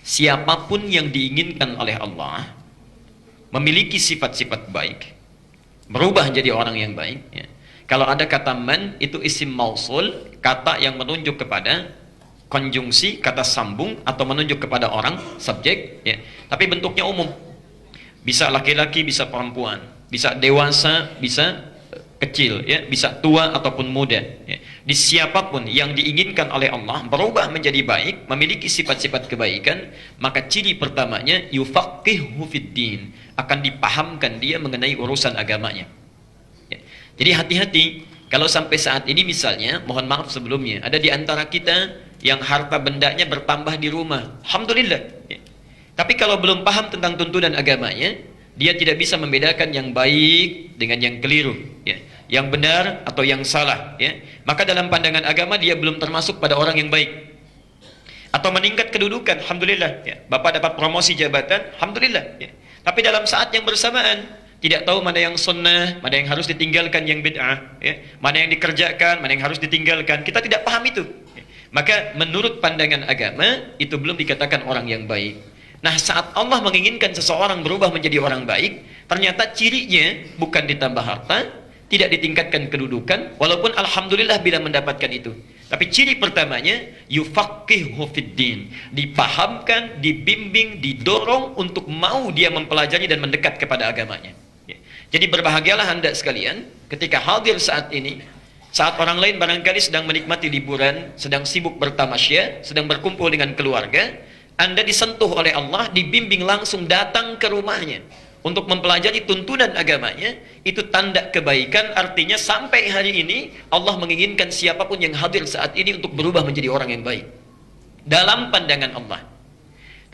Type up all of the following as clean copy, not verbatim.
siapapun yang diinginkan oleh Allah memiliki sifat-sifat baik, berubah menjadi orang yang baik, ya. Kalau ada kata man, itu isim mausul, kata yang menunjuk kepada konjungsi, kata sambung, atau menunjuk kepada orang, subjek, ya. Tapi bentuknya umum. Bisa laki-laki, bisa perempuan, bisa dewasa, bisa kecil, ya, bisa tua ataupun muda, ya. Di siapapun yang diinginkan oleh Allah berubah menjadi baik, memiliki sifat-sifat kebaikan, maka ciri pertamanya yufaqihu fiddin, akan dipahamkan dia mengenai urusan agamanya, ya. Jadi hati-hati kalau sampai saat ini misalnya, mohon maaf sebelumnya, ada di antara kita yang harta bendanya bertambah di rumah, alhamdulillah, ya. Tapi kalau belum paham tentang tuntunan agamanya, dia tidak bisa membedakan yang baik dengan yang keliru, ya, yang benar atau yang salah, ya. Maka dalam pandangan agama dia belum termasuk pada orang yang baik. Atau meningkat kedudukan, alhamdulillah, ya. Bapak dapat promosi jabatan, alhamdulillah, ya. Tapi dalam saat yang bersamaan tidak tahu mana yang sunnah, mana yang harus ditinggalkan, yang bid'ah, ya. Mana yang dikerjakan, mana yang harus ditinggalkan. Kita tidak paham itu, ya. Maka menurut pandangan agama itu belum dikatakan orang yang baik. Nah, saat Allah menginginkan seseorang berubah menjadi orang baik, ternyata cirinya bukan ditambah harta, tidak ditingkatkan kedudukan, walaupun alhamdulillah bila mendapatkan itu. Tapi ciri pertamanya yufaqihu fiddin, dipahamkan, dibimbing, didorong untuk mau dia mempelajari dan mendekat kepada agamanya. Ya. Jadi berbahagialah Anda sekalian ketika hadir saat ini, saat orang lain barangkali sedang menikmati liburan, sedang sibuk bertamasya, sedang berkumpul dengan keluarga, Anda disentuh oleh Allah, dibimbing langsung datang ke rumahnya untuk mempelajari tuntunan agamanya. Itu tanda kebaikan, artinya sampai hari ini Allah menginginkan siapapun yang hadir saat ini untuk berubah menjadi orang yang baik dalam pandangan Allah.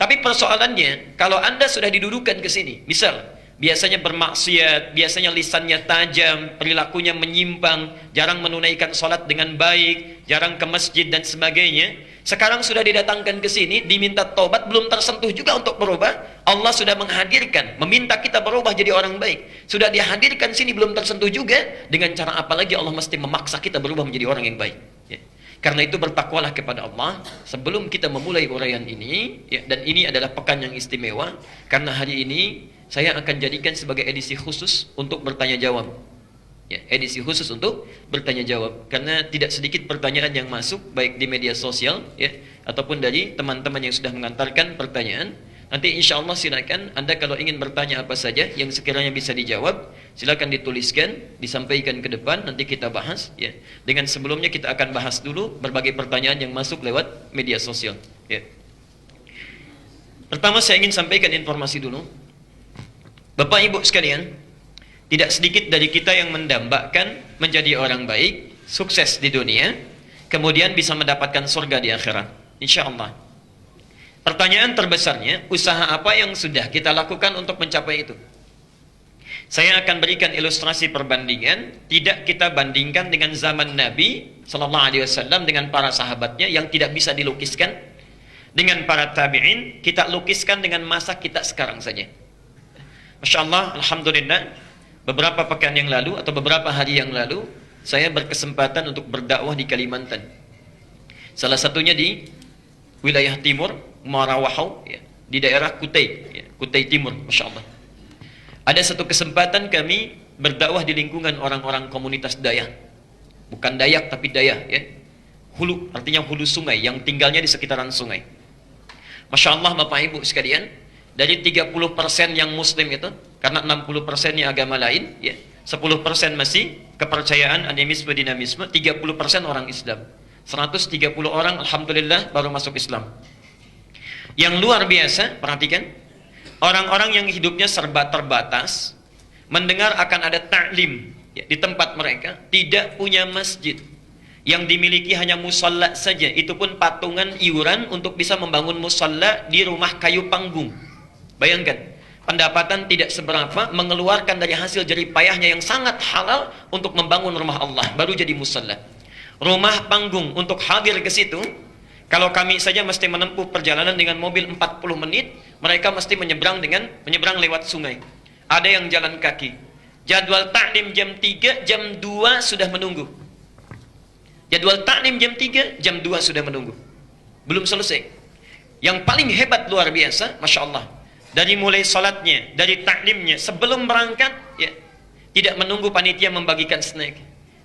Tapi persoalannya, kalau Anda sudah didudukan ke sini, misal biasanya bermaksiat, biasanya lisannya tajam, perilakunya menyimpang, jarang menunaikan sholat dengan baik, jarang ke masjid dan sebagainya. Sekarang sudah didatangkan ke sini, diminta tobat, belum tersentuh juga untuk berubah. Allah sudah menghadirkan, meminta kita berubah jadi orang baik. Sudah dihadirkan sini, belum tersentuh juga. Dengan cara apa lagi Allah mesti memaksa kita berubah menjadi orang yang baik, ya. Karena itu bertakwalah kepada Allah sebelum kita memulai uraian ini, ya. Dan ini adalah pekan yang istimewa, karena hari ini saya akan jadikan sebagai edisi khusus untuk bertanya jawab, ya, edisi khusus untuk bertanya jawab, karena tidak sedikit pertanyaan yang masuk baik di media sosial, ya, ataupun dari teman-teman yang sudah mengantarkan pertanyaan. Nanti insya Allah silakan Anda kalau ingin bertanya apa saja yang sekiranya bisa dijawab, silakan dituliskan, disampaikan ke depan, nanti kita bahas, ya. Dengan sebelumnya kita akan bahas dulu berbagai pertanyaan yang masuk lewat media sosial, ya. Pertama saya ingin sampaikan informasi dulu, Bapak Ibu sekalian, tidak sedikit dari kita yang mendambakan menjadi orang baik, sukses di dunia, kemudian bisa mendapatkan surga di akhirat, insya Allah. Pertanyaan terbesarnya, usaha apa yang sudah kita lakukan untuk mencapai itu? Saya akan berikan ilustrasi perbandingan, tidak kita bandingkan dengan zaman Nabi Sallallahu Alaihi Wasallam dengan para sahabatnya yang tidak bisa dilukiskan, dengan para tabi'in, kita lukiskan dengan masa kita sekarang saja. Masya Allah, alhamdulillah, beberapa pekan yang lalu atau beberapa hari yang lalu saya berkesempatan untuk berdakwah di Kalimantan. Salah satunya di wilayah timur, Marawahau, ya, di daerah Kutai, ya, Kutai Timur, Masya Allah. Ada satu kesempatan kami berdakwah di lingkungan orang-orang komunitas Dayak. Bukan Dayak tapi Dayak, ya. Hulu, artinya hulu sungai, yang tinggalnya di sekitaran sungai. Masya Allah Bapak Ibu sekalian, dari 30% yang muslim itu, karena 60%-nya agama lain, ya, 10% masih kepercayaan animisme dinamisme, 30% orang Islam. 130 orang alhamdulillah baru masuk Islam. Yang luar biasa, perhatikan, orang-orang yang hidupnya serba terbatas, mendengar akan ada ta'lim, ya, di tempat mereka, tidak punya masjid, yang dimiliki hanya musalla saja, itu pun patungan iuran untuk bisa membangun musalla di rumah kayu panggung. Bayangkan, pendapatan tidak seberapa, mengeluarkan dari hasil jerih payahnya yang sangat halal untuk membangun rumah Allah, baru jadi musalla. Rumah panggung untuk hadir ke situ, kalau kami saja mesti menempuh perjalanan dengan mobil 40 menit, mereka mesti menyeberang lewat sungai. Ada yang jalan kaki. Jadwal taklim jam 3, jam 2 sudah menunggu. Jadwal taklim jam 3, jam 2 sudah menunggu. Belum selesai. Yang paling hebat luar biasa, Masya Allah. Dari mulai salatnya, dari taklimnya, sebelum berangkat, ya, tidak menunggu panitia membagikan snack.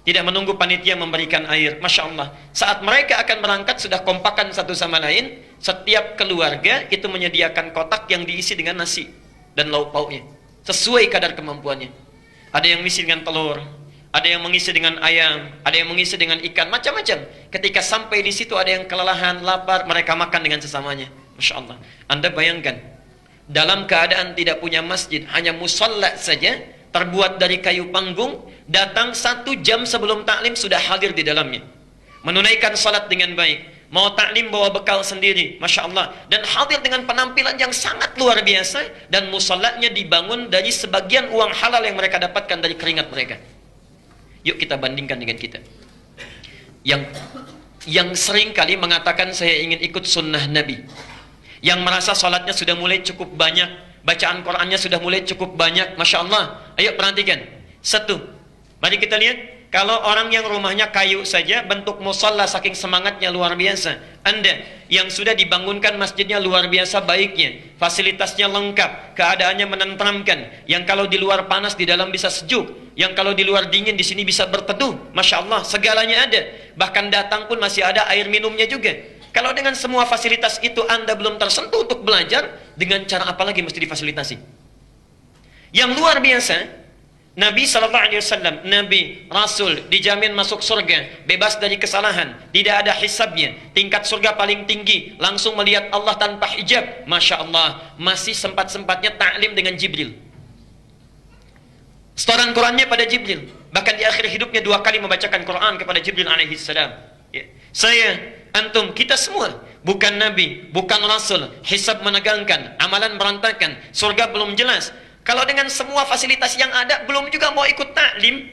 Tidak menunggu panitia memberikan air. Masya Allah. Saat mereka akan berangkat, sudah kompakan satu sama lain. Setiap keluarga itu menyediakan kotak yang diisi dengan nasi dan lauk pauknya. Sesuai kadar kemampuannya. Ada yang mengisi dengan telur, ada yang mengisi dengan ayam, ada yang mengisi dengan ikan, macam-macam. Ketika sampai di situ ada yang kelelahan, lapar, mereka makan dengan sesamanya. Masya Allah. Anda bayangkan, dalam keadaan tidak punya masjid, hanya musalla saja, terbuat dari kayu panggung, datang 1 jam sebelum taklim sudah hadir di dalamnya. Menunaikan salat dengan baik. Mau taklim bawa bekal sendiri, Masya Allah. Dan hadir dengan penampilan yang sangat luar biasa. Dan musallanya dibangun dari sebagian uang halal yang mereka dapatkan dari keringat mereka. Yuk kita bandingkan dengan kita. Yang sering kali mengatakan saya ingin ikut sunnah Nabi. Yang merasa salatnya sudah mulai cukup banyak, bacaan Qur'annya sudah mulai cukup banyak, Masya Allah. Ayo perhatikan. 1. Mari kita lihat. Kalau orang yang rumahnya kayu saja, bentuk musalla saking semangatnya luar biasa. Anda yang sudah dibangunkan masjidnya luar biasa baiknya, fasilitasnya lengkap, keadaannya menenteramkan. Yang kalau di luar panas, di dalam bisa sejuk. Yang kalau di luar dingin, di sini bisa berteduh. Masya Allah, segalanya ada. Bahkan datang pun masih ada air minumnya juga. Kalau dengan semua fasilitas itu Anda belum tersentuh untuk belajar, dengan cara apa lagi mesti difasilitasi? Yang luar biasa, Nabi SAW, Nabi, Rasul, dijamin masuk surga, bebas dari kesalahan, tidak ada hisabnya, tingkat surga paling tinggi, langsung melihat Allah tanpa hijab. Masya Allah, masih sempat-sempatnya taklim dengan Jibril. Setoran Qurannya pada Jibril. Bahkan di akhir hidupnya 2 kali membacakan Quran kepada Jibril alaihissalam. Ya. Saya, antum, kita semua bukan Nabi, bukan Rasul, hisab menegangkan, amalan berantakan, surga belum jelas. Kalau dengan semua fasilitas yang ada, belum juga mau ikut taklim,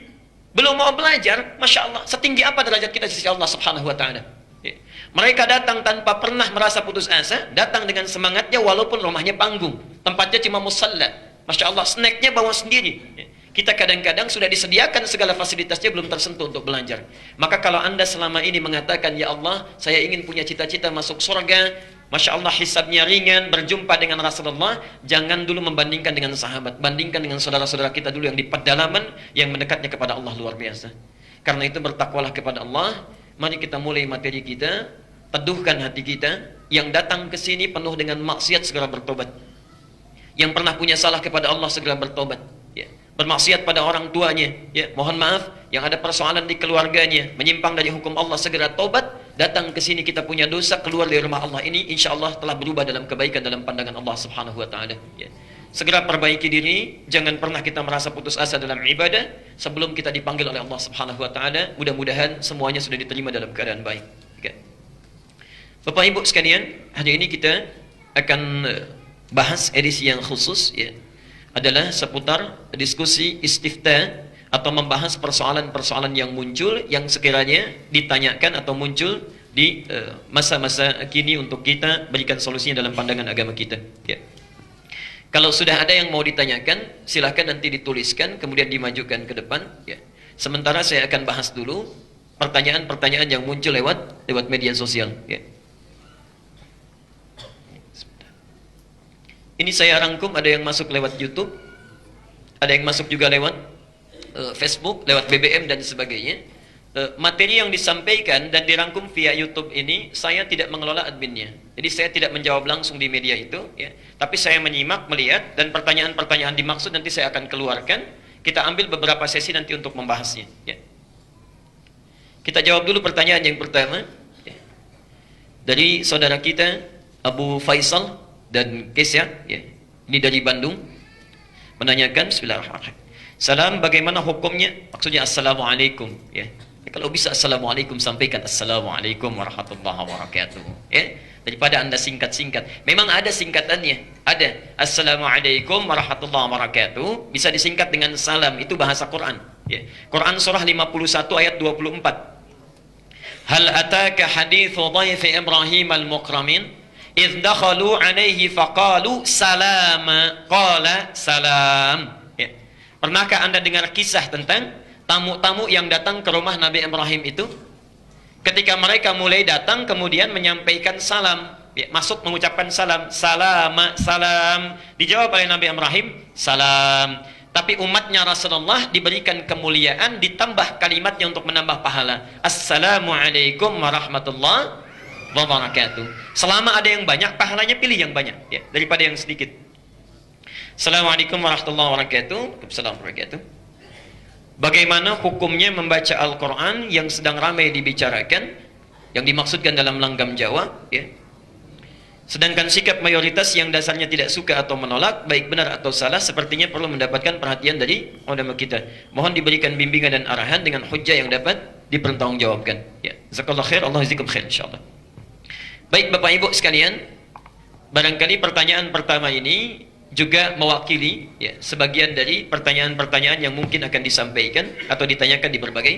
belum mau belajar, Masya Allah, setinggi apa derajat kita di sisi Allah subhanahu wa ta'ala. Ya. Mereka datang tanpa pernah merasa putus asa, datang dengan semangatnya walaupun rumahnya panggung, tempatnya cuma musalla. Masya Allah, snacknya bawa sendiri. Ya. Kita kadang-kadang sudah disediakan segala fasilitasnya, belum tersentuh untuk belajar. Maka kalau Anda selama ini mengatakan, ya Allah, saya ingin punya cita-cita masuk surga, Masya Allah hisabnya ringan, berjumpa dengan Rasulullah, jangan dulu membandingkan dengan sahabat, bandingkan dengan saudara-saudara kita dulu yang di pedalaman, yang mendekatnya kepada Allah luar biasa. Karena itu bertakwalah kepada Allah. Mari kita mulai materi kita, teduhkan hati kita. Yang datang ke sini penuh dengan maksiat, segera bertobat. Yang pernah punya salah kepada Allah, segera bertobat. Ya. Bermaksiat pada orang tuanya, ya, mohon maaf, yang ada persoalan di keluarganya, menyimpang dari hukum Allah, segera tobat. Datang ke sini kita punya dosa, keluar dari rumah Allah ini, insya Allah telah berubah dalam kebaikan dalam pandangan Allah subhanahu wa ta'ala. Ya. Segera perbaiki diri, jangan pernah kita merasa putus asa dalam ibadah sebelum kita dipanggil oleh Allah subhanahu wa ta'ala. Mudah-mudahan semuanya sudah diterima dalam keadaan baik. Ya. Bapak Ibu sekalian, hari ini kita akan bahas edisi yang khusus, ya, adalah seputar diskusi istifta atau membahas persoalan-persoalan yang muncul, yang sekiranya ditanyakan atau muncul di masa-masa kini untuk kita berikan solusinya dalam pandangan agama kita. Ya. Kalau sudah ada yang mau ditanyakan, silahkan nanti dituliskan, kemudian dimajukan ke depan. Ya. Sementara saya akan bahas dulu pertanyaan-pertanyaan yang muncul lewat media sosial. Ya. Ini saya rangkum, ada yang masuk lewat YouTube, ada yang masuk juga lewat Facebook, lewat BBM dan sebagainya. Materi yang disampaikan dan dirangkum via YouTube ini, saya tidak mengelola adminnya. Jadi saya tidak menjawab langsung di media itu, ya. Tapi saya menyimak, melihat, dan pertanyaan-pertanyaan dimaksud nanti saya akan keluarkan. Kita ambil beberapa sesi nanti untuk membahasnya. Ya. Kita jawab dulu pertanyaan yang pertama, ya. Dari saudara kita Abu Faisal dan Kesya, ya. Ini dari Bandung, menanyakan, bismillahirrahmanirrahim. Salam, bagaimana hukumnya? Maksudnya assalamualaikum, ya. Kalau bisa assalamualaikum, sampaikan assalamualaikum warahmatullahi wabarakatuh, ya. Daripada Anda singkat-singkat. Memang ada singkatannya, ada assalamualaikum warahmatullahi wabarakatuh, bisa disingkat dengan salam, itu bahasa Quran, ya. Quran surah 51 ayat 24. Hal ataka hadithu dhaifi Ibrahim al-mukramin idh dakhalu alaihi faqalu salama qala salam. Pernahkah Anda dengar kisah tentang tamu-tamu yang datang ke rumah Nabi Ibrahim itu? Ketika mereka mulai datang, kemudian menyampaikan salam. Ya, masuk mengucapkan salam, salama, salam. Dijawab oleh Nabi Ibrahim, salam. Tapi umatnya Rasulullah diberikan kemuliaan, ditambah kalimatnya untuk menambah pahala. Assalamualaikum warahmatullahi wabarakatuh. Selama ada yang banyak, pahalanya pilih yang banyak, ya, daripada yang sedikit. Assalamualaikum warahmatullahi wabarakatuh. Assalamualaikum warahmatullahi wabarakatuh. Bagaimana hukumnya membaca Al-Quran yang sedang ramai dibicarakan, yang dimaksudkan dalam langgam Jawa, ya. Sedangkan sikap mayoritas yang dasarnya tidak suka atau menolak, baik benar atau salah, sepertinya perlu mendapatkan perhatian dari ulama kita. Mohon diberikan bimbingan dan arahan dengan hujjah yang dapat dipertanggungjawabkan. Ya, jazakallahu khair, Allah jazakum khair insyaallah. Baik Bapak Ibu sekalian, barangkali pertanyaan pertama ini juga mewakili, ya, sebagian dari pertanyaan-pertanyaan yang mungkin akan disampaikan atau ditanyakan di berbagai